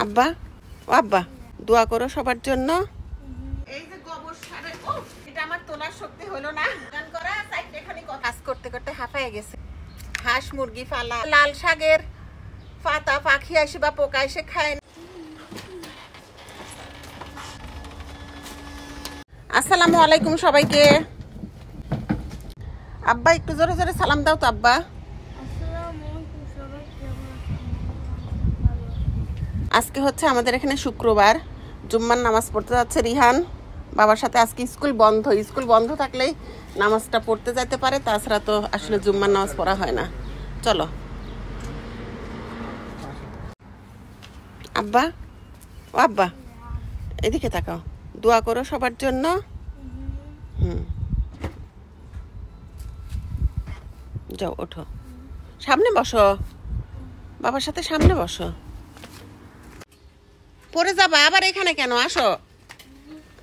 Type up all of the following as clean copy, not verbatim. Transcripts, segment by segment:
আব্বা ও আব্বা দোয়া করো সবার জন্য। এই যে গোবর সারে এটা আমার তোলার শক্তি হলো না, গান করা সাইডখানি কাজ করতে করতে হাঁপায়ে গেছে। হাঁস মুরগি ফালা, লাল শাকের পাতা পাখি আসে বা পোকা এসে খায়। আসসালামু আলাইকুম সবাইকে। আব্বা একটু জোরে জোরে সালাম দাও তো আব্বা। আজকে হচ্ছে আমাদের এখানে শুক্রবার, জুম্মার নামাজ পড়তে যাচ্ছে রিহান বাবার সাথে। আজকে স্কুল বন্ধ, স্কুল বন্ধ থাকলেই নামাজটা পড়তে যেতে পারে, তাছাড়া তো আসলে জুম্মার নামাজ পড়া হয় না। চলো আব্বা ও আব্বা এদিকে তাকাও, দোয়া করো সবার জন্য। যাও ওঠো, সামনে বসো, বাবার সাথে সামনে বসো। পড়ে যাবা আবার এখানে কেন? আসো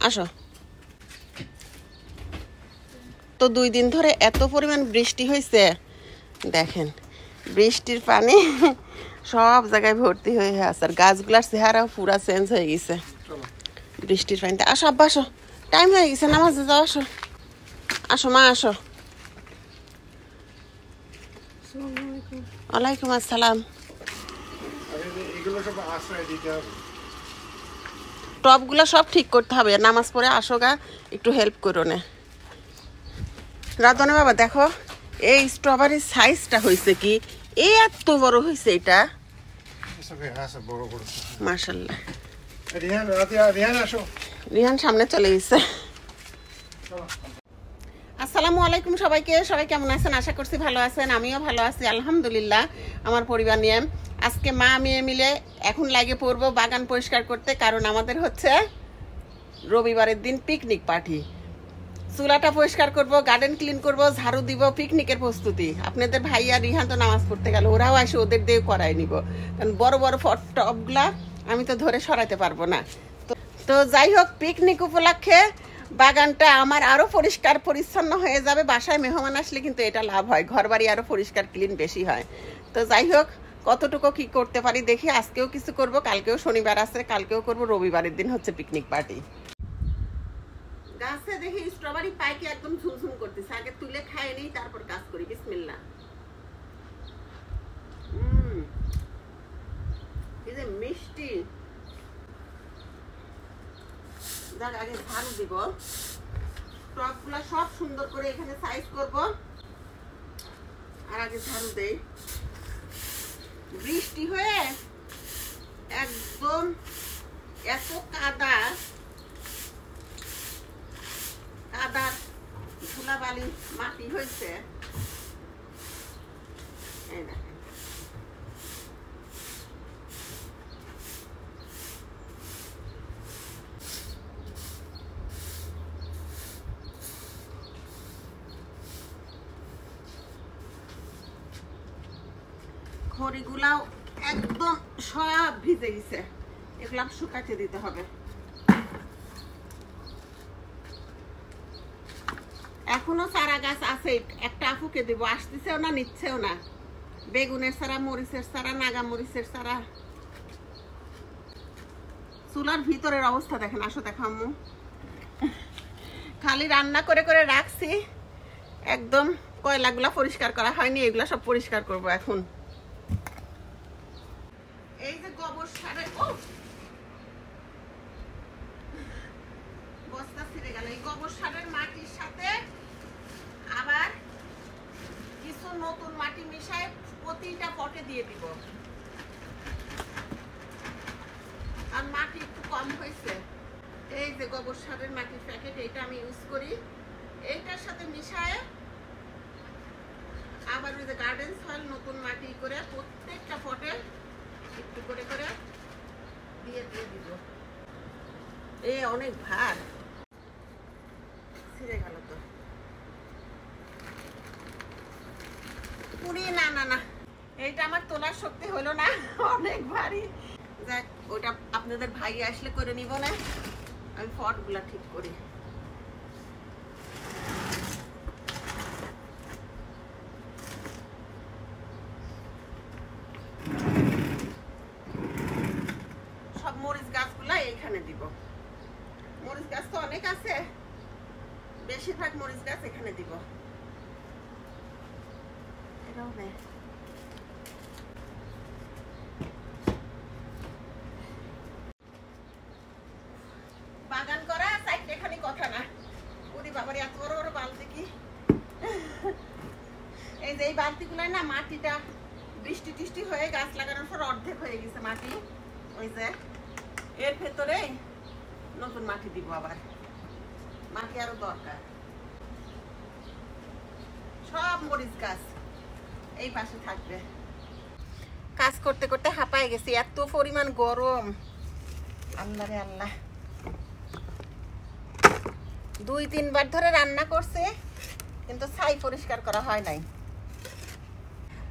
আসো। তো 2 দিন ধরে এত পরিমাণ বৃষ্টি হয়েছে, দেখেন বৃষ্টির পানি সব জায়গায় ভর্তি হয়ে আছে, আর গাছগুলার চেহারাও পুরা চেঞ্জ হয়ে গেছে বৃষ্টির পানিতে। আসো আব্বা আসো, টাইম হয়ে গেছে নামাজে যাও। আসো আসো মা আসো। ওয়ালাইকুম আসসালাম। টপগুলো সব ঠিক করতে হবে, নামাজ পড়ে আসো গা, একটু হেল্প করো না। রাধনে বাবা দেখো এই স্ট্রবেরির সাইজটা হয়েছে কি, এত বড় হয়েছে এটা, মাশাআল্লাহ। রিহান সামনে চলে গেছে। আসসালামু আলাইকুম সবাইকে। সবাই কেমন আছেন? আশা করছি ভালো আছেন, আমিও ভালো আছি আলহামদুলিল্লাহ। আমার পরিবার নিয়ে আজকে মা মেয়ে মিলে এখন লাগে পড়বো বাগান পরিষ্কার করতে, কারণ আমাদের হচ্ছে রবিবারের দিন পিকনিক পার্টি। চুলাটা পরিষ্কার করব, গার্ডেন ক্লিন করব, ঝাড়ু দিব, পিকনিকের প্রস্তুতি। আপনাদের ভাইয়া রিহান তো নামাজ পড়তে গেল, ওরাও আসে, ওদের দিয়ে করাই নিব, কারণ বড় বড় টবগুলা আমি তো ধরে সরাইতে পারবো না। তো যাই হোক, পিকনিক উপলক্ষে বাগানটা আমার আরো পরিষ্কার পরিচ্ছন্ন হয়ে যাবে। বাসায় মেহমান আসলে কিন্তু এটা লাভ হয়, ঘর বাড়ি আরো পরিষ্কার ক্লিন বেশি হয়। তো যাই হোক, কতটুকু কি করতে পারি দেখি। আজকেও কিছু করব, কালকেও শনিবার আছে, কালকেও করব, রবিবারের দিন হচ্ছে পিকনিক পার্টি। গাছে দেখি স্ট্রবেরি পাইকে একদম ঝুমঝুম করতেছে, আগে তুলে খাই নেই তারপর কাজ করি। বিসমিল্লাহ। এই যে মিষ্টি, যাক আগে ঝাড়ু দিব, টপগুলা সব সুন্দর করে এখানে সাইজ করব, আর আগে ঝাড়ু দেই। বৃষ্টি হয়ে একদম এত কাদা, কাদার ধুলাবালি মাটি হয়েছে। এই দেখেন খড়িগুলাও একদম সব ভিজে গেছে, এগুলা শুকাতে দিতে হবে। এখনো চারা গাছ আছে, একটা আপুকে দেবো, আসতেছেও না নিচ্ছেও না। বেগুনের চারা, মরিচের চারা, নাগা মরিচের চারা। চুলার ভিতরের অবস্থা দেখেন, আসো দেখামু। খালি রান্না করে করে রাখছি, একদম কয়লাগুলা পরিষ্কার করা হয়নি, এগুলা সব পরিষ্কার করব এখন। এই যে গোবর সারে বস্তা ছিঁড়ে গেল, এই গোবর সারের মাটির সাথে আবার কিছু নতুন মাটি মিশায় প্রতিটা পটে দিয়ে দিব। আর মাটি একটু কম হয়েছে, এই যে গোবর সারের মাটির প্যাকেট, এটা আমি ইউজ করি। এইটার সাথে মিশায় আবার ওই যে গার্ডেন সয়েল নতুন মাটি করে প্রত্যেকটা পটে একটু করে করে দিয়ে দিয়ে দিব। এই অনেক ভার, ছিঁড়ে গেল তো। পুরি না না না, এইটা আমার তোলার শক্তি হলো না, অনেক ভারী। যাক, ওটা আপনাদের ভাই আসলে করে নিব না, আমি পটগুলা ঠিক করি। মরিচ গাছগুলা এইখানে দিব। মরিচ গাছ তো অনেক আছে, বেশিরভাগ মরিচ গাছ এখানে দিব। এটাও নে। বাগান করা সাইড এখানে কথা না। ওরে বাবার এত বড় বড় বালতি কি! এই যে এই বালতিগুলাই না মাটিটা বৃষ্টি টিষ্টি হয়ে গাছ লাগানোর পর অর্ধেক হয়ে গেছে মাটি। ওই যে এর ভেতরে নতুন মাটি দিব, আবার মাটি আরো দরকার। সব মরিচ গাছ এই পাশে থাকবে। কাজ করতে করতে হাঁপায় গেছি, এত পরিমাণ গরম। আল্লাহ রে আল্লাহ, 2-3 বার ধরে রান্না করছে, কিন্তু ছাই পরিষ্কার করা হয় নাই।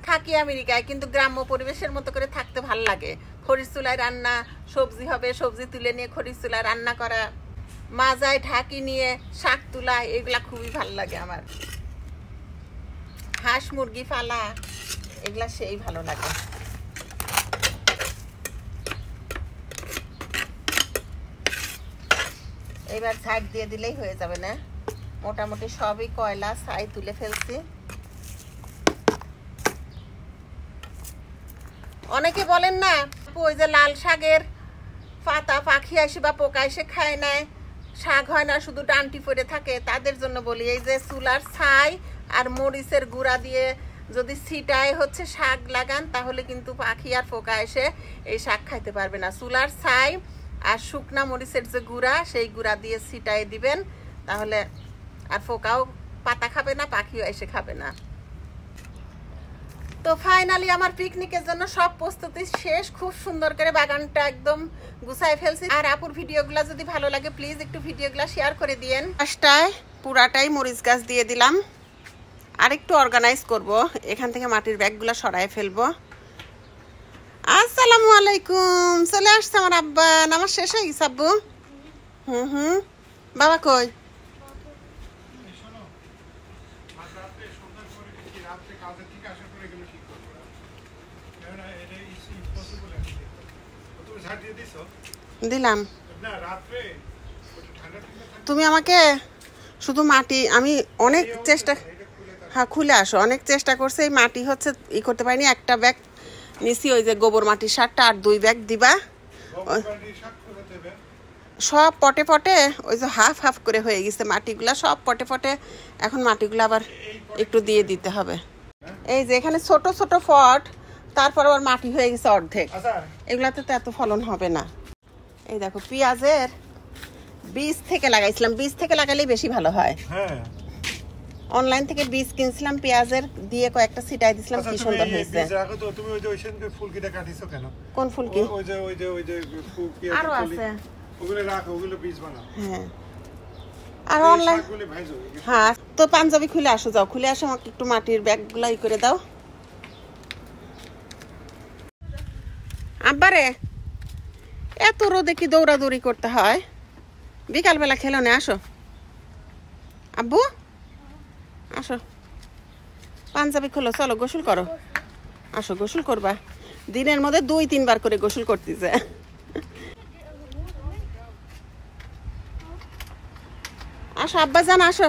থাকি আমেরিকায়, কিন্তু গ্রাম্য পরিবেশের মতো করে থাকতে ভাল লাগে। খড়ির চুলায় রান্না, সবজি হবে, সবজি তুলে নিয়ে খড়ির চুলায় রান্না করা, মাজায় ঢাকি নিয়ে শাক তোলা, এগুলা খুবই ভাল লাগে আমার। হাঁস মুরগি পালা, এগুলা সেই ভালো লাগে। এবার ছাই দিয়ে দিলেই হয়ে যাবে না? মোটামুটি সবই কয়লা, ছাই তুলে ফেলছি। অনেকে বলেন না, ওই যে লাল শাকের পাতা পাখি আসে বা পোকা এসে খায় না, শাক হয় না, শুধু ডান্টি পড়ে থাকে, তাদের জন্য বলি এই যে চুলার ছাই আর মরিচের গুঁড়া দিয়ে যদি ছিটায় হচ্ছে শাক লাগান, তাহলে কিন্তু পাখি আর পোকা এসে এই শাক খাইতে পারবে না। চুলার ছাই আর শুকনা মরিচের যে গুঁড়া, সেই গুঁড়া দিয়ে ছিটাই দিবেন, তাহলে আর পোকাও পাতা খাবে না, পাখিও এসে খাবে না। তো ফাইনালি আমার পিকনিকের জন্য সব প্রস্তুতি শেষ। খুব সুন্দর করে বাগানটা একদম গুছায় ফেলছি। আর আপুর ভিডিওগুলো যদি ভালো লাগে প্লিজ একটু ভিডিওগুলো শেয়ার করে দিয়েন। ফার্স্টটায় পুরাটাই মরিচ গাছ দিয়ে দিলাম। আর একটু অর্গানাইজ করব, এখান থেকে মাটির ব্যাগগুলো সরায় ফেলবো। আসসালামু আলাইকুম, চলে আসছে আমার আব্বা। নামাজ শেষ হয়ে গেছে আব্বু? বাবা কই? দিলাম। তুমি আমাকে শুধু মাটি, আমি অনেক চেষ্টা, হ্যাঁ খুলে আসো, অনেক চেষ্টা করছে, এই মাটি হচ্ছে ই করতে পারিনি। একটা ব্যাগ নিছি ওই যে গোবর মাটির সারটা, আর 2 ব্যাগ দিবা। সব পটে পটে ওই যে হাফ হাফ করে হয়ে গেছে মাটিগুলা, সব পটে পটে। এখন মাটিগুলো আবার একটু দিয়ে দিতে হবে। এই যে এখানে ছোট ছোট পট, তারপর আবার মাটি হয়ে গেছে অর্ধেক। এগুলাতে তো এত ফলন হবে না। এই দেখো পেঁয়াজের বীজ থেকে লাগাইছিলাম, বীজ থেকে লাগালেই বেশি ভালো হয়। অনলাইন থেকে বীজ কিনছিলাম পেঁয়াজের, দিয়ে কয়েকটা ছিটাই দিছিলাম, কি সুন্দর হয়েছে। তুমি ওই যে ওইখানকে ফুলকিটা কাটিছো কেন? কোন ফুলকি? ওই যে পেঁয়াজ আরো আছে, ওগুলো রাখো, ওগুলো বীজ বানাও। হ্যাঁ আর অনলাইন, হ্যাঁ। তো পাঞ্জাবি খুলে আসো, যাও খুলে আসো, আমাকে একটু মাটির ব্যাগগুলো ই করে দাও। আব্বারে এত রোদে কি দৌড়াদৌড়ি করতে হয়? বিকালবেলা খেলো না, আসো আব্বু, আসো পাঞ্জাবি খোলো, চলো গোসল করো। আসো গোসল করবা, দিনের মধ্যে 2-3 বার করে গোসল করতেছে। আসো আব্বা জান, আসো,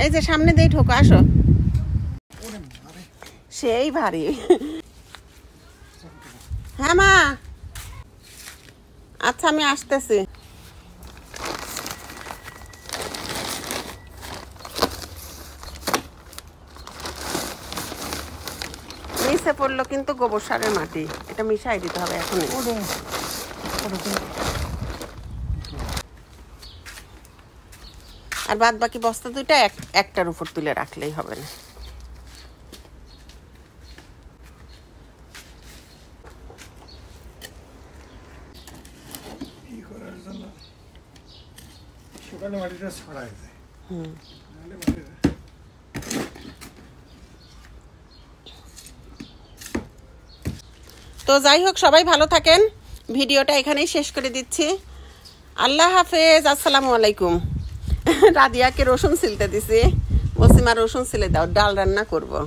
এই যে সামনে দিয়ে ঢোকো, আসো। সেই ভারী। হ্যাঁ মা, আচ্ছা আমি আসতেছি। নিচে পড়লো কিন্তু গোবর সারের মাটি, এটা মিশাই দিতে হবে এখন। আর বাদ বাকি বস্তা দুইটা একটার উপর তুলে রাখলেই হবে না। তো যাই হোক, সবাই ভালো থাকেন। ভিডিওটা এখানেই শেষ করে দিচ্ছি। আল্লাহ হাফেজ, আসসালামু আলাইকুম। রাদিয়াকে রসুন ছিলতে দিছি, বলছি মা রসুন ছিলে দাও, ডাল রান্না করবো।